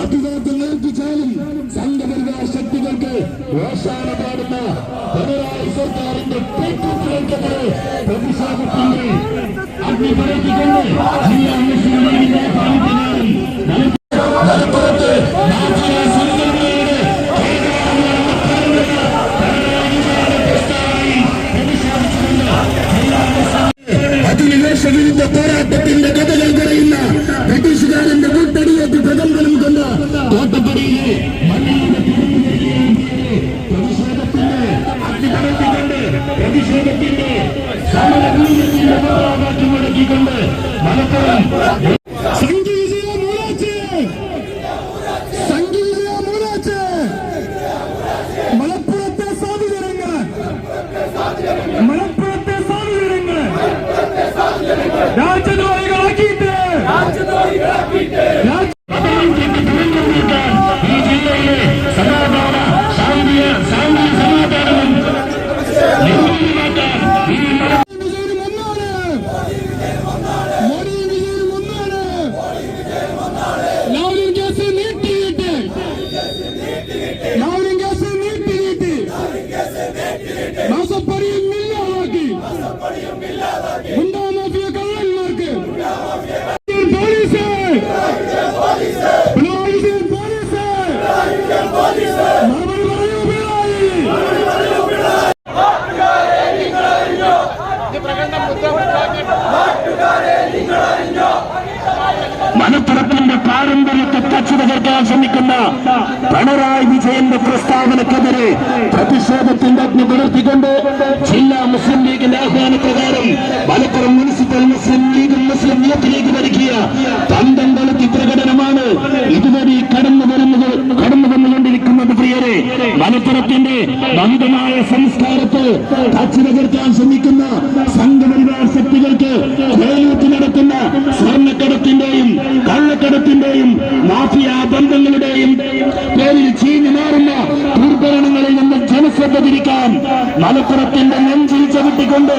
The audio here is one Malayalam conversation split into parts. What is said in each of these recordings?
അഭിവാദ്യങ്ങൾപ്പിച്ചാലും സംഘപരിവാർ ശക്തികൾക്ക് ഓശാന പാടുന്ന പിണറായി സർക്കാരിന്റെ പേക്കൂത്തുകൾക്കെതിരെ പ്രതിഷേധത്തിന്റെ അഗ്നി പടർത്തിക്കൊണ്ട് ജില്ലാ മുസ്ലിം ലീഗിന്റെ പ്രവർത്തകരും മലപ്പുറത്ത് അധിനിവേശ വിരുദ്ധ പോരാട്ടത്തിന്റെ കഥകൾ പറയുന്ന ബ്രിട്ടീഷുകാരന്റെ കൂട്ടടിയേറ്റ് പ്രകമ്പനം കൊണ്ട തോട്ടപ്പടിയിലെ പ്രതിഷേധത്തിന്റെ സമരഭൂമിയുടെ മുദ്രാവാക്യം മുടക്കിക്കൊണ്ട് മലപ്പുറം മലപ്പുറത്തെ സാധുജനങ്ങൾ രാജ്യദ്രോഹികളാക്കിയിട്ട് ഈ ജില്ലയിലെ സമാധാന ശാന്തിയ സമാധാനവും മാസപ്പടിയും ഇല്ലാതാക്കി ഗുണ്ടാമാഫിയ കള്ളന്മാർക്ക് മലപ്പുറത്തിന്റെ പാരമ്പര്യത്തെ തച്ചു തകർക്കാൻ ശ്രമിക്കുന്ന പിണറായി വിജയന്റെ പ്രസ്താവനക്കെതിരെ പ്രതിഷേധത്തിന്റെ അഗ്നി പുലർത്തിക്കൊണ്ട് ജില്ലാ മുസ്ലിം ലീഗിന്റെ ആഹ്വാനപ്രകാരം മലപ്പുറം മുനിസിപ്പൽ മുസ്ലിം ലീഗും മുസ്ലിം യൂത്ത് ലീഗ് ഒരുക്കിയ തന്തം കൊളുത്തി പ്രകടനമാണ് ഇതുവഴി കടന്നു വന്നുകൊണ്ടിരിക്കുന്നത്. പ്രിയരെ, മലപ്പുറത്തിന്റെ ബന്ധമായ സംസ്കാരത്തെ തച്ചു തകർക്കാൻ ശ്രമിക്കുന്ന സംഘപരിവാർ ശക്തികൾക്ക് കേരളത്തിൽ നടക്കുന്ന സ്വർണ്ണക്കടത്തിന്റെയും കള്ളക്കടത്തിന്റെയും മാഫിയ ബന്ധങ്ങളുടെയും പേരിൽ ചീഞ്ഞു മാറുന്ന ദുർഭരണങ്ങളിൽ നിന്ന് ജനശ്രദ്ധ തിരിക്കാൻ മലപ്പുറത്തിന്റെ നെഞ്ചിൽ ചവിട്ടിക്കൊണ്ട്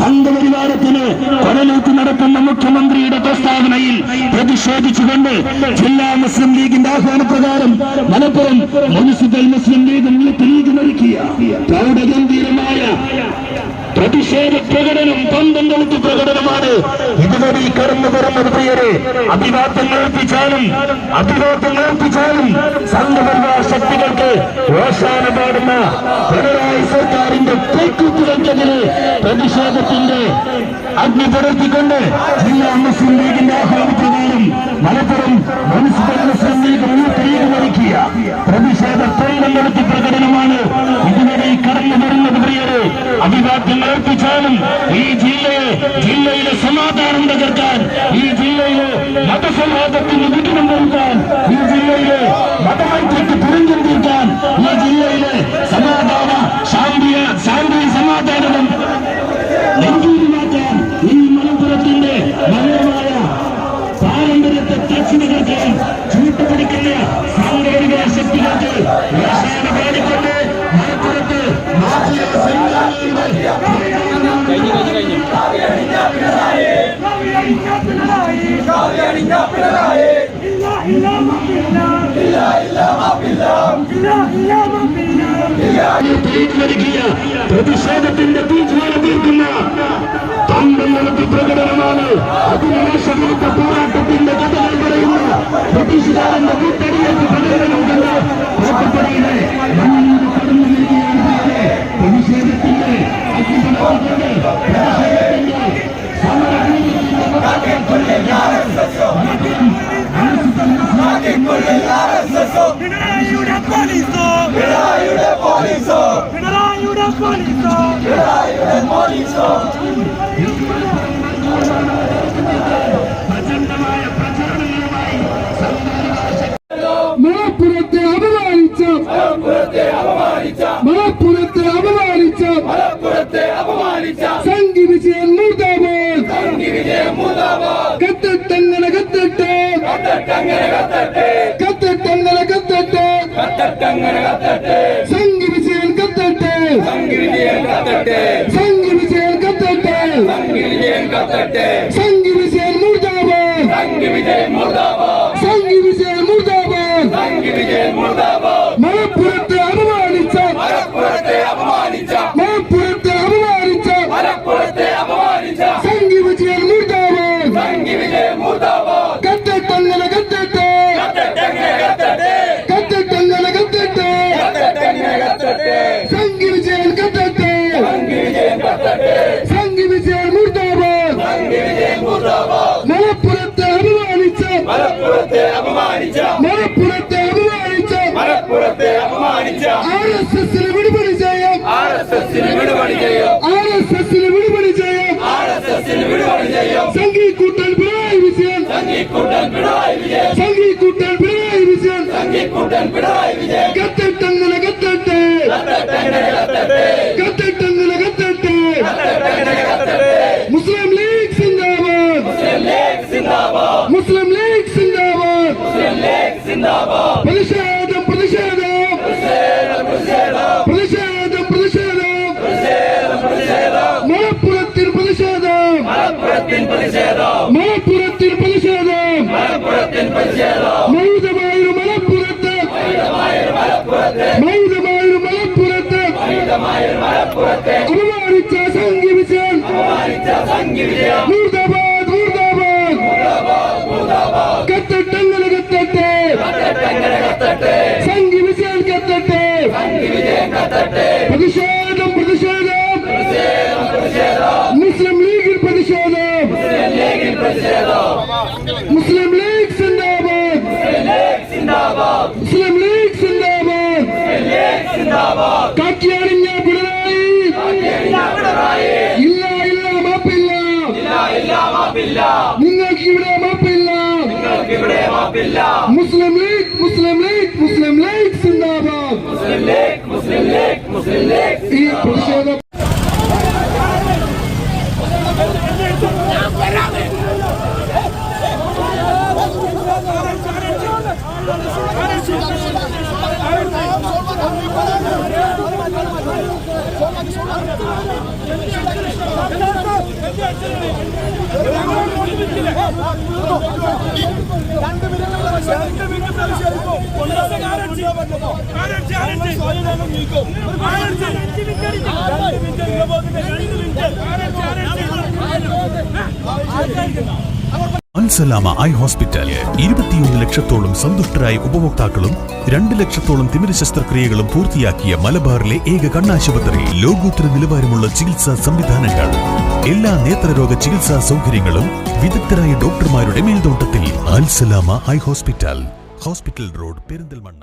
സംഘപരിവാരത്തിന് കൊലനൂത്ത് നടത്തുന്ന മുഖ്യമന്ത്രിയുടെ പ്രസ്താവനയിൽ പ്രതിഷേധിച്ചുകൊണ്ട് ജില്ലാ മുസ്ലിം ലീഗിന്റെ ആഹ്വാനപ്രകാരം മലപ്പുറം മുനിസിപ്പൽ മുസ്ലിം ലീഗും യൂത്ത് ലീഗും ഒരുക്കിയ പ്രൗഢഗംഭീരമായ പ്രതിഷേധ പ്രകടനം പന്തം കൊളുത്തി പ്രകടനമാണ് ഇതുവരെ കടന്നു വരുന്നത്. പ്രിയരെ, അഭിവാദ്യങ്ങൾപ്പിച്ചാലും സംഘപരിവാർ ശക്തികൾക്ക് ഓശാന പാടുന്ന പിണറായി സർക്കാരിന്റെ പേക്കൂത്തുകൾക്കെതിരെ പ്രതിഷേധത്തിന്റെ അഗ്നി പടർത്തിക്കൊണ്ട് ജില്ലാ മുസ്ലിം ലീഗിന്റെ ആഹ്വാനപ്രകാരം മലപ്പുറം മുനിസിപ്പൽ മുസ്ലിം ലീഗ് യൂത്ത് ലീഗ് ഒരുക്കിയ പ്രതിഷേധ പന്തം കൊളുത്തി പ്രകടനമാണ് ഇതുവരെ കടന്നു വരുന്നത്. പ്രിയരെ, അഭിവാദ്യങ്ങളർപ്പിച്ചാലും ഈ ജില്ലയിലെ സമാധാനം തകർക്കാൻ, ഈ ജില്ലയിലെ മതസൗഹാർദ്ദത്തിന് വിഘ്നം വരുത്താൻ, ഈ ജില്ലയിലെ മതമൈത്രിക്ക് തുരങ്കം തീർക്കാൻ, ഈ ജില്ലയിലെ സമാധാന ശാന്തി സമാധാനവും നെഞ്ചൂരി മാറ്റാൻ, ഈ മലപ്പുറത്തിന്റെ മനോഹരമായ പാരമ്പര്യത്തെ തച്ചു തകർക്കാൻ ചൂട്ടുപിടിക്കുന്ന സാങ്കേതിക ശക്തികൾക്ക് അവസാനം പാടിക്കൊണ്ട് മലപ്പുറത്ത് പ്രതിഷേധത്തിന്റെ തീജ്വാല തീർക്കുന്ന തന്തം നടത്തി പ്രകടനമാണ് അധിനിവേശ വിരുദ്ധ പോരാട്ടത്തിന്റെ കഥകൾ പറയുന്ന ബ്രിട്ടീഷുകാരന്റെ കൂട്ടടിയേറ്റ് പ്രകടനം കണ്ട കോട്ടപ്പടിയിലെ മണ്ണിലൂടെ കടന്നു വരികയാണ്. പ്രതിഷേധത്തിന്റെ മലപ്പുറത്തെ അപമാനിച്ച സംഘി വിജയൻ മുർദാബാദ് കത്തട്ടങ്ങനെ കത്തട്ടെ സംഘി വിജയൻ കത്തട്ടെ സംഘി വിജയൻ മുർദാബാദ് മലപ്പുറത്തെ അപമാനിച്ച RSSന് വിടുപണി ചെയ്യാം സംഘിക്കൂട്ടൻ പിണറായി വിജയൻ കത്തട്ടങ്ങനെ കത്തട്ടെ മുസ്ലിം ലീഗ് സിന്ദാബാദ് പ്രതിഷേധം മലപ്പുറത്തിൽ പ്രതിഷേധം മൗനമായൊരു മലപ്പുറത്ത് അപമാനിച്ച സംഘി വിജയൻ മുർദാബാദ് കത്തട്ടങ്ങനെ കത്തട്ടെ സംഘി വിജയൻ കത്തട്ടെ പ്രതിഷേധം മുസ്ലിം ലീഗിൽ പ്രതിഷേധം മുസ്ലിം ലീഗ് സിന്ദാബാദ് കാക്കിയാണിഞ്ഞ പിണറായി ഇല്ല മാപ്പില്ല നിങ്ങൾക്ക് ഇവിടെ മാപ്പില്ല മുസ്ലിം ലീഗ് സിന്ദാബാദ് ഈ പ്രതിഷേധം അൽസലാമ ഐ ഹോസ്പിറ്റൽ 21 ലക്ഷത്തോളം സന്തുഷ്ടരായ ഉപഭോക്താക്കളും 2 ലക്ഷത്തോളം തിമിര ശസ്ത്രക്രിയകളും പൂർത്തിയാക്കിയ മലബാറിലെ ഏക കണ്ണാശുപത്രി. ലോകോത്തര നിലവാരമുള്ള ചികിത്സാ സംവിധാനങ്ങൾ, എല്ലാ നേത്രരോഗ ചികിത്സാ സൗകര്യങ്ങളും വിദഗ്ധരായ ഡോക്ടർമാരുടെ മേൽനോട്ടത്തിൽ. Al Salama eye hospital, hospital road, Perinthalmanna.